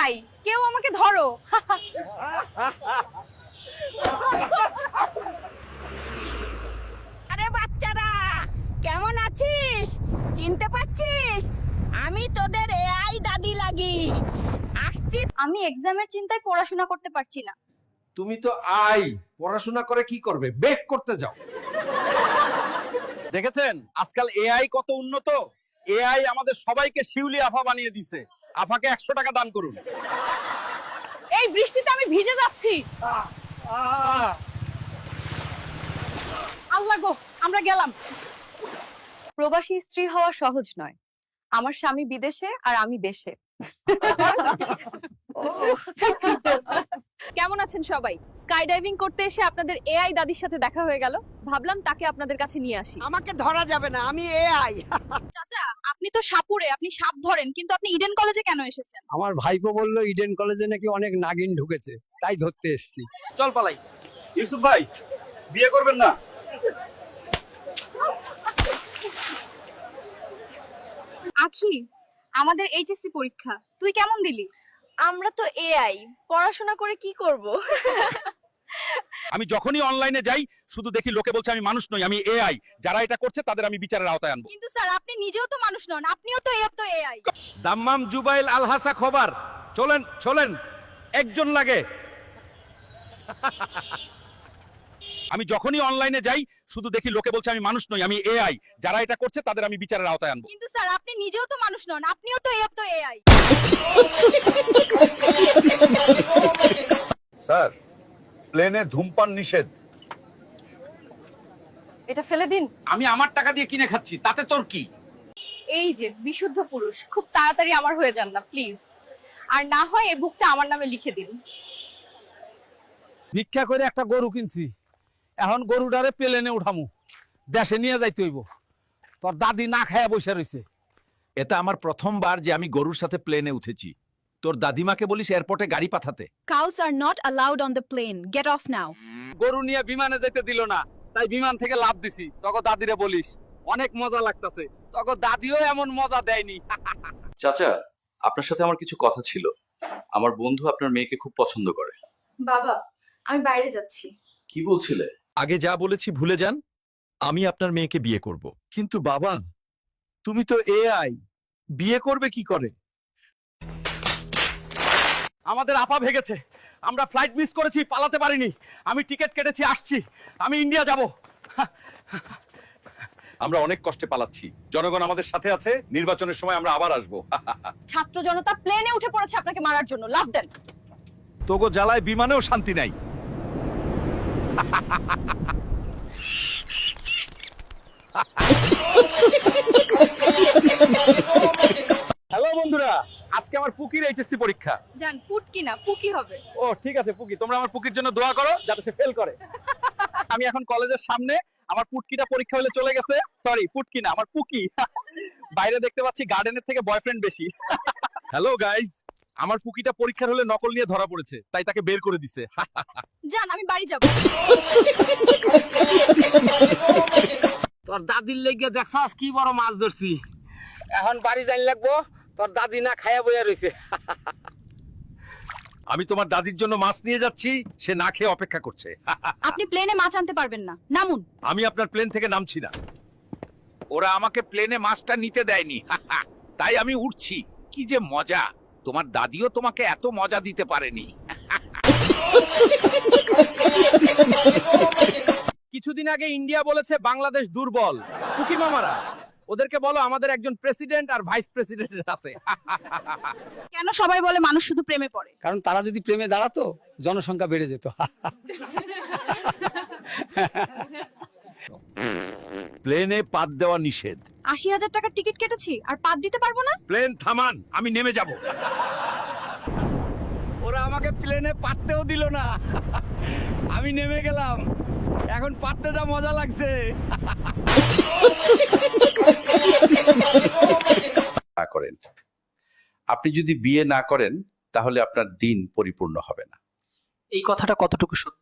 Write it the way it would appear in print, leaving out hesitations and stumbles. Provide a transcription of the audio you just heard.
AI, কেউ আমাকে ধরো। আরে বাচ্চারা, কেমন আছিস? চিনতে পারছিস? আমি তোদের এআই দাদি লাগি। আসছি। আমি এক্সামের চিন্তায় পড়াশোনা করতে পারছি না। তুমি তো পড়াশোনা করে কি করবে? বেক করতে যাও। দেখেছেন আজকাল এআই কত উন্নত। এআই আমাদের সবাইকে শিউলি আফা বানিয়ে দিছে। আফাকে 100 টাকা দান করুন। এই বৃষ্টিতে আমি ভিজে যাচ্ছি। আল্লাহ গো, আমরা গেলাম। প্রবাসী স্ত্রী হওয়া সহজ নয়। আমার স্বামী বিদেশে আর আমি দেশে। কেমন আছেন সবাই? স্কাই ডাইভিং করতে এসে আপনাদের এআই দাদির সাথে দেখা হয়ে গেল। ভাবলাম তাকে আপনাদের কাছে নিয়ে আসি। আমাকে ধরা যাবে না, আমি এআই। চাচা, আপনি তো সাপুরে, আপনি সাপ ধরেন, কিন্তু আপনি ইডেন কলেজে কেন এসেছেন? আমার ভাইপো বললো ইডেন কলেজে নাকি অনেক নাগিন ঢুকেছে, তাই ধরতে এসেছি। চল পালাই। ইউসুফ ভাই, বিয়ে করবেন না? আখি, আমাদের এইচএসসি পরীক্ষা, তুই কেমন দিলি? আমরা তো এআই, পড়াশোনা করে কি করব? আমি যখনই অনলাইনে যাই শুধু দেখি লোকে বলছে আমি মানুষ নই, আমি এআই। যারা এটা করছে তাদের আমি বিচারের আওতায় আনবো। কিন্তু স্যার, আপনি নিজেও তো মানুষ নন, আপনিও তো এআই। দাম্মাম জুবাইল আলহাসা খবর। চলেন চলেন, একজন লাগে। আমি যখনই অনলাইনে যাই শুধু দেখি লোকে বলছে আমি মানুষ নই, আমি এআই। যারা এটা করছে তাদের আমি বিচারের আওতায় আনবো। কিন্তু স্যার, আপনি নিজেও তো মানুষ নন, আপনিও তো এআই। স্যার, প্লেনে ধূমপান নিষেধ। এটা ফেলে দিন। আমি আমার টাকা দিয়ে কিনে খাচ্ছি, তাতে তোর কি? এই যে বিশুদ্ধ পুরুষ, খুব তাড়াতাড়ি আমার হয়ে যান না প্লিজ। আর না হয় এই বুকটা আমার নামে লিখে দিন। ভিক্ষা করে একটা গরু কিনছি, এখন গরুটারে প্লেনে উঠামু, দেশে নিয়ে যাইতে হইব। তোর দাদি না খায়া বসে রইছে। এটা আমার প্রথমবার যে আমি গরুর সাথে প্লেনে উঠেছি। তোর দাদিমাকে বলিস এয়ারপোর্টে গাড়ি পাঠাতে। Cows are not allowed on the plane. Get off now. গরু নিয়ে বিমানে যাইতে দিল না, তাই বিমান থেকে লাভ দিছি। তখন দাদিরে বলিস অনেক মজা লাগতাছে। তখন দাদিও এমন মজা দেয়নি। চাচা, আপনার সাথে আমার কিছু কথা ছিল। আমার বন্ধু আপনার মেয়েকে খুব পছন্দ করে। বাবা, আমি বাইরে যাচ্ছি। কি বলছিলে? আগে যা বলেছি ভুলে যান, আমি আপনার মেয়েকে বিয়ে করব। কিন্তু বাবা, তুমি তো এআই, বিয়ে করবে কি করে? আমাদের আপা ভেগেছে, আমরা ফ্লাইট মিস করেছি, পালাতে পারিনি। আমি টিকিট কেটেছি, আসছি। আমি ইন্ডিয়া যাব। আমরা অনেক কষ্টে পালাচ্ছি, জনগণ আমাদের সাথে আছে। নির্বাচনের সময় আমরা আবার আসবো। ছাত্র জনতা প্লেনে উঠে পড়েছে আপনাকে মারার জন্য, লাভ দেন। তোগো জ্বালায় বিমানেও শান্তি নাই। হ্যালো বন্ধুরা, আজকে আমার পুকির এইচএসসি পরীক্ষা। জান, পুট কি না পুকি হবে। ও ঠিক আছে পুকি, তোমরা আমার পুকির জন্য দোয়া করো যাতে সে ফেল করে। আমি এখন কলেজের সামনে, আমার পুটকিটা পরীক্ষা হলে চলে গেছে। সরি, পুটকি না, আমার পুকি। বাইরে দেখতে পাচ্ছি গার্ডেনের থেকে বয়ফ্রেন্ড বেশি। হ্যালো গাইস, আমার পুকিটা পরীক্ষার হলে নকল নিয়ে ধরা পড়েছে, তাই তাকে বের করে দিছে। জান, আমি বাড়ি যাব। তোর দাদির লেগে দেখছাস কি বড় মাছ ধরছি। এখন বাড়ি যাই লাগবো, তোর দাদি না খায়া বইয়া রইছে। আমি তোমার দাদির জন্য মাছ নিয়ে যাচ্ছি, সে না খেয়ে অপেক্ষা করছে। আপনি প্লেনে মাছ আনতে পারবেন না, নামুন। আমি আপনার প্লেন থেকে নামছি না। ওরা আমাকে প্লেনে মাছটা নিতে দেয়নি, তাই আমি উঠছি। কি যে মজা! তোমার দাদিও তোমাকে এত মজা দিতে পারেনি। কিছুদিন আগে ইন্ডিয়া বলেছে বাংলাদেশ দুর্বল। পুকি মামারা, ওদেরকে বলো আমাদের একজন প্রেসিডেন্ট আর ভাইস প্রেসিডেন্ট আছে। কেন সবাই বলে মানুষ শুধু প্রেমে পড়ে? কারণ তারা যদি প্রেমে দাঁড়াতো, জনসংখ্যা বেড়ে যেত। প্লেনে পাত দেওয়া নিষেধ। 80,000 টাকার টিকিট কেটেছি, আর পাত দিতে পারবো না। প্লেন থামান, আমি নেমে যাব। ওরা আমাকে প্লেনে পাততেও দিল না, আমি নেমে গেলাম। এখন পাততে যা মজা লাগছে। করেন, আপনি যদি বিয়ে না করেন তাহলে আপনার দিন পরিপূর্ণ হবে না। এই কথাটা কতটুকু সত্য?